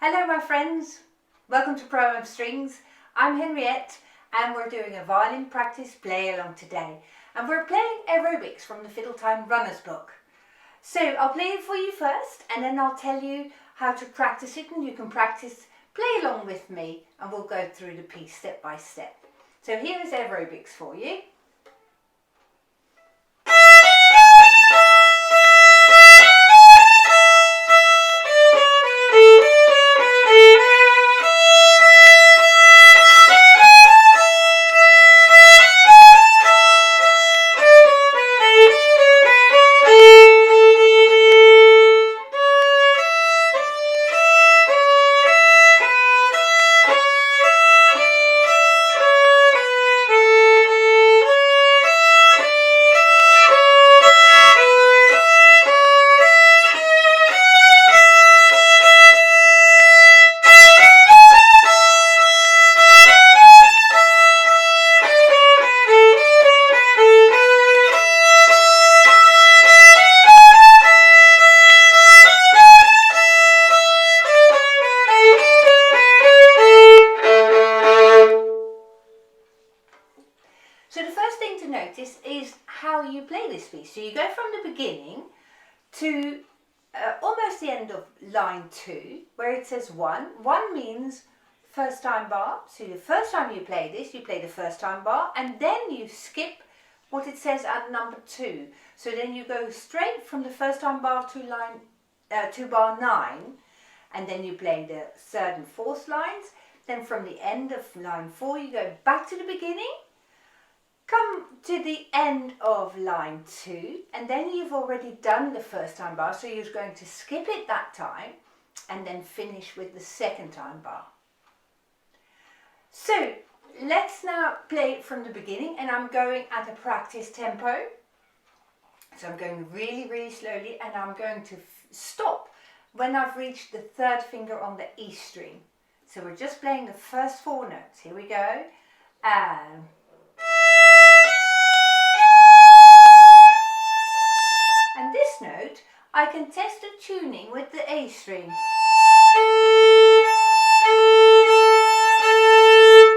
Hello my friends, welcome to Pro Strings. I'm Henriette and we're doing a violin practice play along today. And we're playing Aerobics from the Fiddle Time Runner's book. So I'll play it for you first and then I'll tell you how to practice it, and you can practice, play along with me, and we'll go through the piece step by step. So here is Aerobics for you. So the first thing to notice is how you play this piece. So you go from the beginning to almost the end of line 2, where it says 1. 1 means first time bar. So the first time you play this, you play the first time bar, and then you skip what it says at number 2. So then you go straight from the first time bar to line to bar 9, and then you play the third and fourth lines. Then from the end of line 4, you go back to the beginning, come to the end of line 2, and then you've already done the first time bar, so you're going to skip it that time and then finish with the second time bar. So let's now play it from the beginning, and I'm going at a practice tempo. So I'm going really slowly, and I'm going to stop when I've reached the third finger on the E string. So we're just playing the first 4 notes. Here we go. And this note, I can test the tuning with the A string.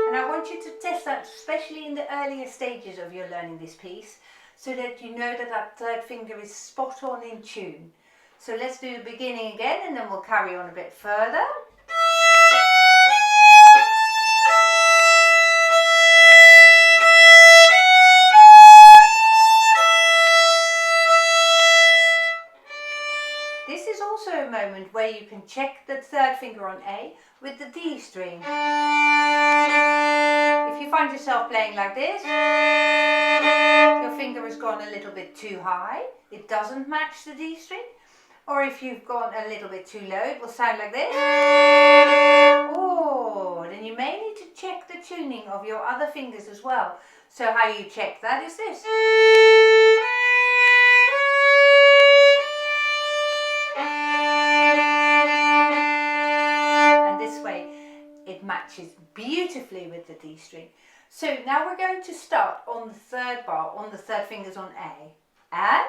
And I want you to test that, especially in the earlier stages of your learning this piece, so that you know that that third finger is spot on in tune. So let's do the beginning again, and then we'll carry on a bit further. This is also a moment where you can check the third finger on A with the D string. If you find yourself playing like this, your finger has gone a little bit too high, it doesn't match the D string. Or if you've gone a little bit too low, it will sound like this. Oh, then you may need to check the tuning of your other fingers as well. So how you check that is this. And this way it matches beautifully with the D string. So now we're going to start on the third bar, on the third fingers on A. And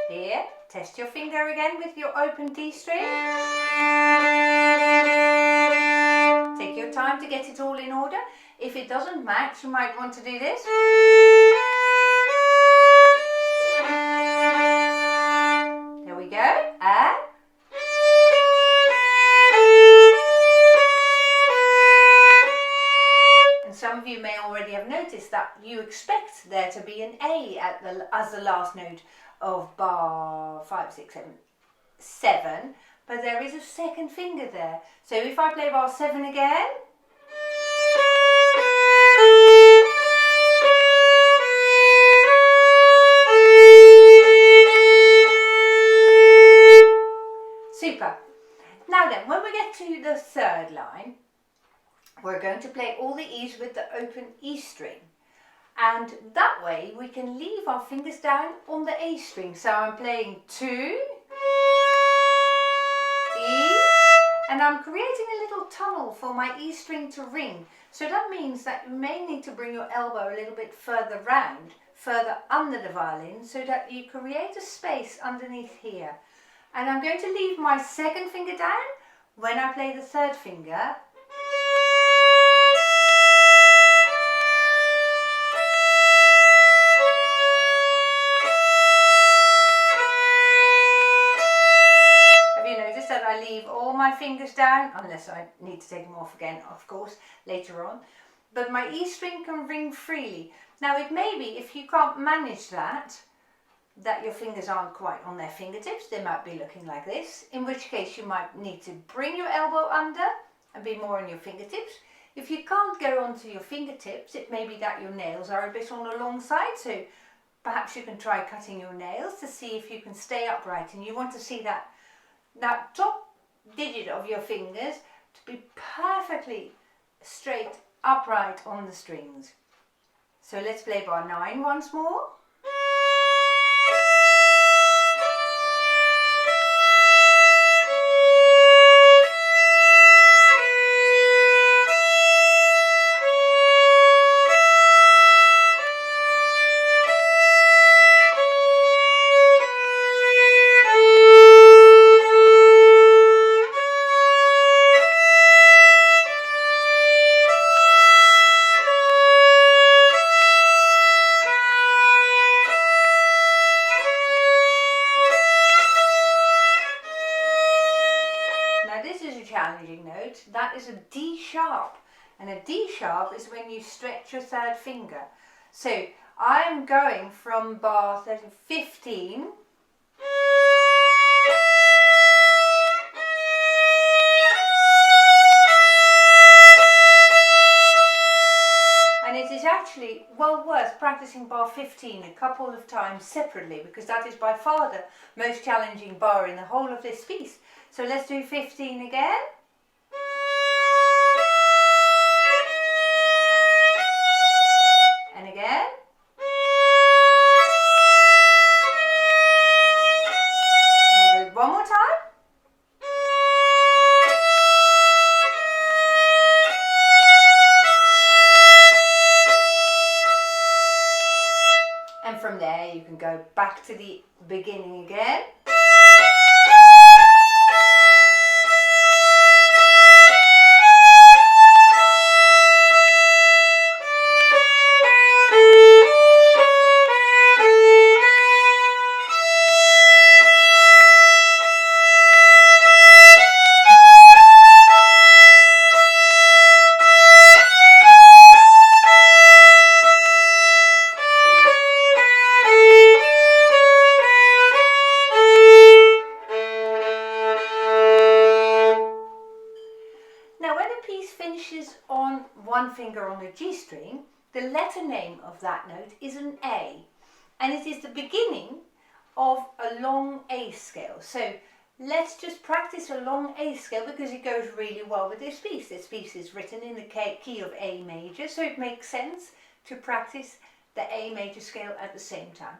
here, test your finger again with your open D string. Take your time to get it all in order. If it doesn't match, you might want to do this. There we go. And some of you may already have noticed that you expect there to be an A as the last note of bar 5, 6, 7, but there is a second finger there. So if I play bar 7 again, super. Now then, when we get to the third line, we're going to play all the E's with the open E string. And that way we can leave our fingers down on the A string. So I'm playing 2, E, and I'm creating a little tunnel for my E string to ring. So that means that you may need to bring your elbow a little bit further round, further under the violin, so that you create a space underneath here. And I'm going to leave my second finger down when I play the third finger. I leave all my fingers down, unless I need to take them off again, of course, later on. But my E string can ring freely. Now it may be, if you can't manage that your fingers aren't quite on their fingertips, they might be looking like this, in which case you might need to bring your elbow under and be more on your fingertips. If you can't go onto your fingertips, it may be that your nails are a bit on the long side, so perhaps you can try cutting your nails to see if you can stay upright, and you want to see that top digit of your fingers to be perfectly straight upright on the strings. So let's play bar 9 once more. Challenging note, that is a D sharp, and a D sharp is when you stretch your third finger. So I'm going from bar 15 and it is actually well worth practicing bar 15 a couple of times separately, because that is by far the most challenging bar in the whole of this piece. So let's do 15 again. And again. We'll do it one more time. And from there you can go back to the beginning again. On one finger on the G string, the letter name of that note is an A, and it is the beginning of a long A scale. So let's just practice a long A scale, because it goes really well with this piece. This piece is written in the key of A major, so it makes sense to practice the A major scale at the same time.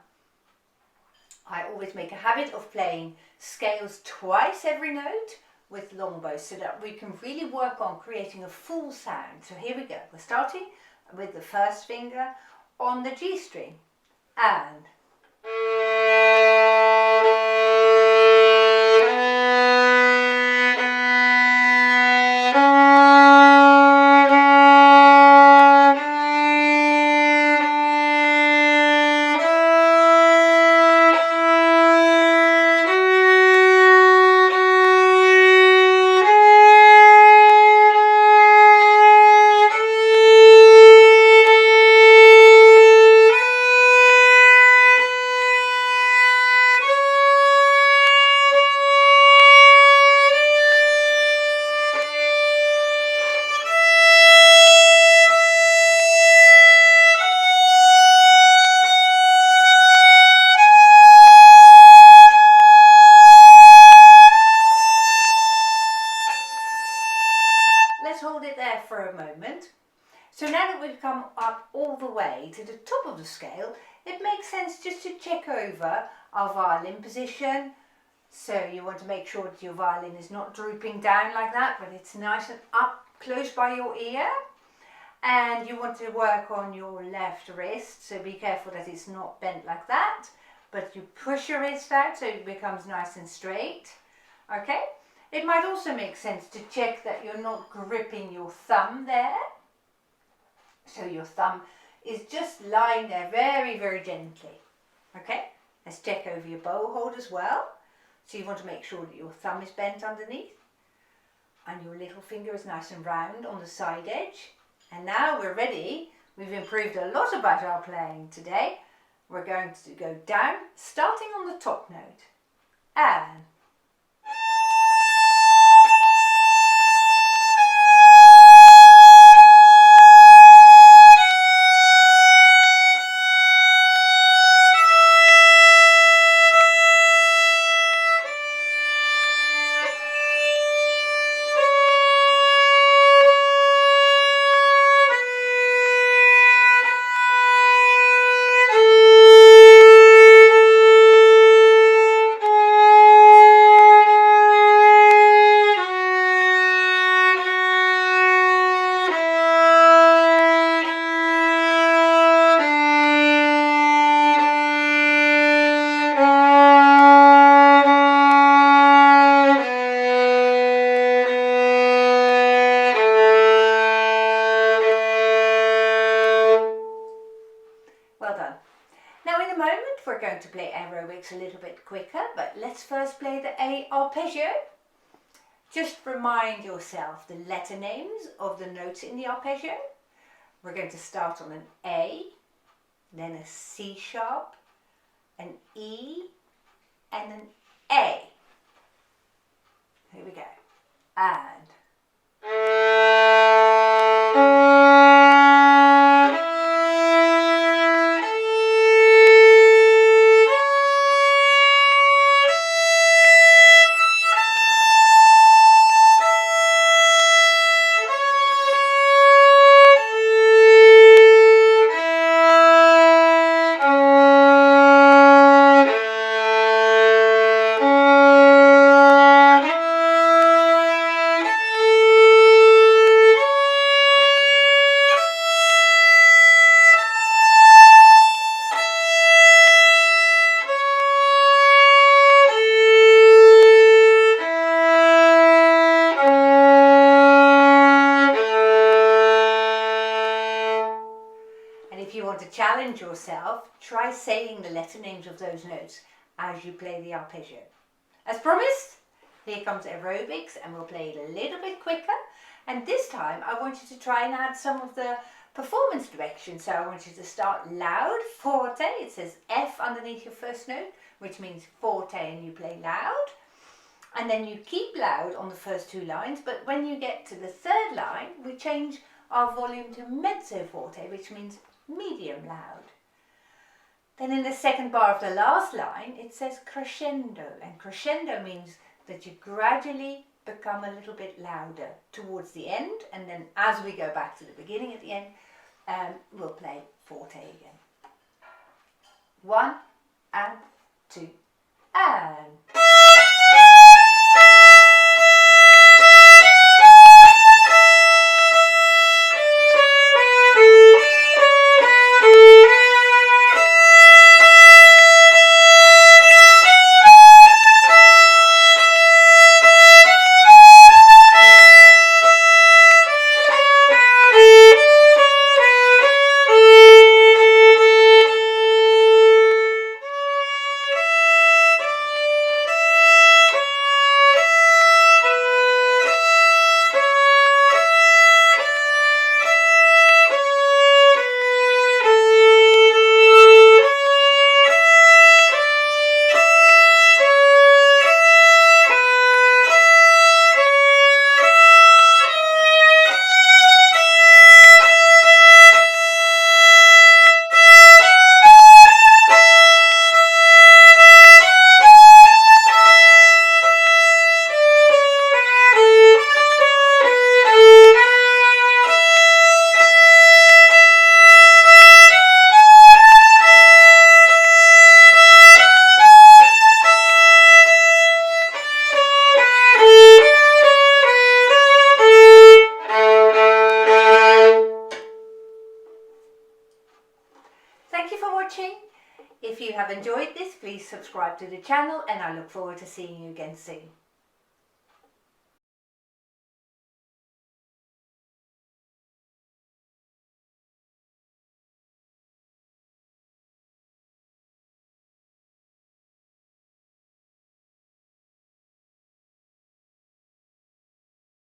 I always make a habit of playing scales twice every note with long bows, so that we can really work on creating a full sound. So here we go. We're starting with the first finger on the G string, and up all the way to the top of the scale, it makes sense just to check over our violin position. So you want to make sure that your violin is not drooping down like that, but it's nice and up close by your ear. And you want to work on your left wrist, so be careful that it's not bent like that, but you push your wrist out so it becomes nice and straight. Okay? It might also make sense to check that you're not gripping your thumb there. So your thumb is just lying there very, very gently. Okay? Let's check over your bow hold as well. So you want to make sure that your thumb is bent underneath and your little finger is nice and round on the side edge. And now we're ready. We've improved a lot about our playing today. We're going to go down, starting on the top note. And well done. Now in a moment we're going to play Aerobics a little bit quicker, but let's first play the A arpeggio. Just remind yourself the letter names of the notes in the arpeggio. We're going to start on an A, then a C sharp, an E, and an A. Here we go. And if you want to challenge yourself, try saying the letter names of those notes as you play the arpeggio. As promised, here comes Aerobics, and we'll play it a little bit quicker. And this time I want you to try and add some of the performance directions. So I want you to start loud, forte. It says F underneath your first note, which means forte, and you play loud. And then you keep loud on the first two lines, but when you get to the third line, we change our volume to mezzo forte, which means medium loud. Then in the second bar of the last line it says crescendo, and crescendo means that you gradually become a little bit louder towards the end, and then as we go back to the beginning at the end, we'll play forte again. 1 and 2 and watching. If you have enjoyed this, please subscribe to the channel and I look forward to seeing you again soon.